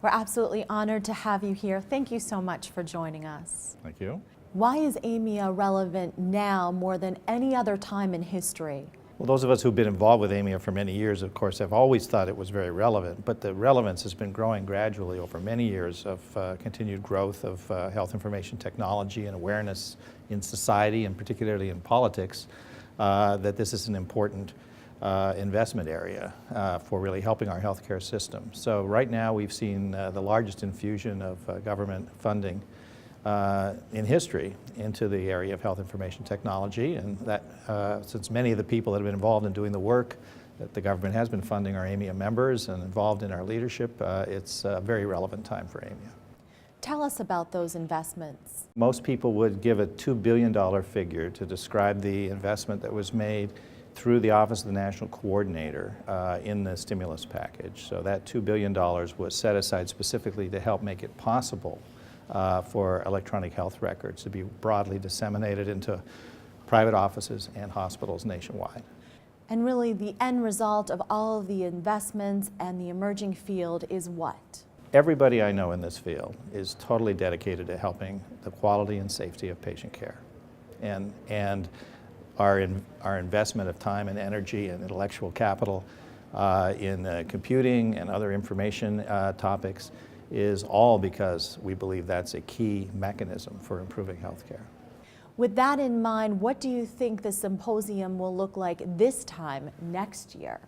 We're absolutely honored to have you here. Thank you so much for joining us. Thank you. Why is AMIA relevant now more than any other time in history? Well, those of us who've been involved with AMIA for many years, of course, have always thought it was very relevant, but the relevance has been growing gradually over many years of continued growth of health information technology and awareness in society, and particularly in politics, that this is an important investment area for really helping our healthcare system. So right now we've seen the largest infusion of government funding in history into the area of health information technology, and that since many of the people that have been involved in doing the work that the government has been funding are AMIA members and involved in our leadership, it's a very relevant time for AMIA. Tell us about those investments. Most people would give a $2 billion figure to describe the investment that was made through the Office of the National Coordinator in the stimulus package. So that $2 billion was set aside specifically to help make it possible for electronic health records to be broadly disseminated into private offices and hospitals nationwide. And really the end result of all of the investments and the emerging field is what? Everybody I know in this field is totally dedicated to helping the quality and safety of patient care. And our investment of time and energy and intellectual capital in computing and other information topics is all because we believe that's a key mechanism for improving healthcare. With that in mind, what do you think the symposium will look like this time next year?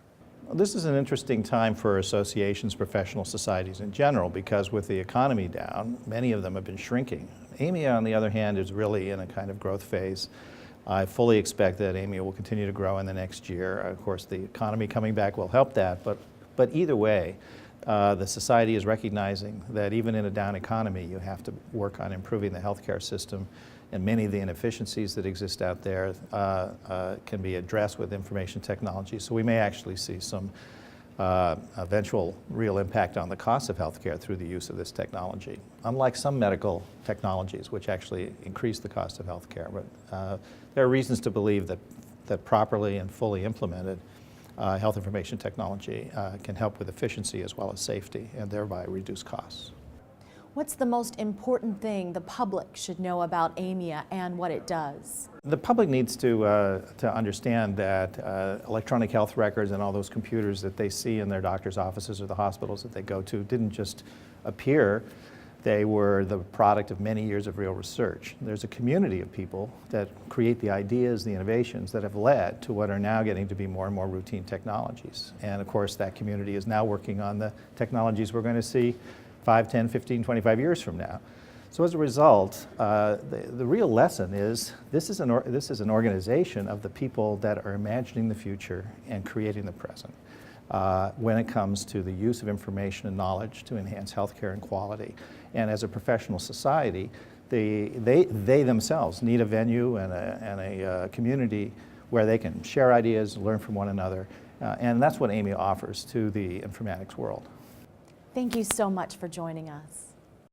Well, this is an interesting time for associations, professional societies in general, because with the economy down, many of them have been shrinking. AMIA, on the other hand, is really in a kind of growth phase. I fully expect that AMIA will continue to grow in the next year. Of course, the economy coming back will help that, but either way, the society is recognizing that even in a down economy, you have to work on improving the healthcare system, and many of the inefficiencies that exist out there can be addressed with information technology. So we may actually see some eventual real impact on the cost of healthcare through the use of this technology, unlike some medical technologies which actually increase the cost of healthcare. But there are reasons to believe that properly and fully implemented health information technology can help with efficiency as well as safety and thereby reduce costs. What's the most important thing the public should know about AMIA and what it does? The public needs to understand that electronic health records and all those computers that they see in their doctor's offices or the hospitals that they go to didn't just appear. They were the product of many years of real research. There's a community of people that create the ideas, the innovations that have led to what are now getting to be more and more routine technologies. And of course, that community is now working on the technologies we're going to see 5, 10, 15, 25 years from now. So as a result, the real lesson is this is an organization of the people that are imagining the future and creating the present when it comes to the use of information and knowledge to enhance healthcare and quality. And as a professional society, they themselves need a venue and a community where they can share ideas, learn from one another, and that's what AMIA offers to the informatics world. Thank you so much for joining us.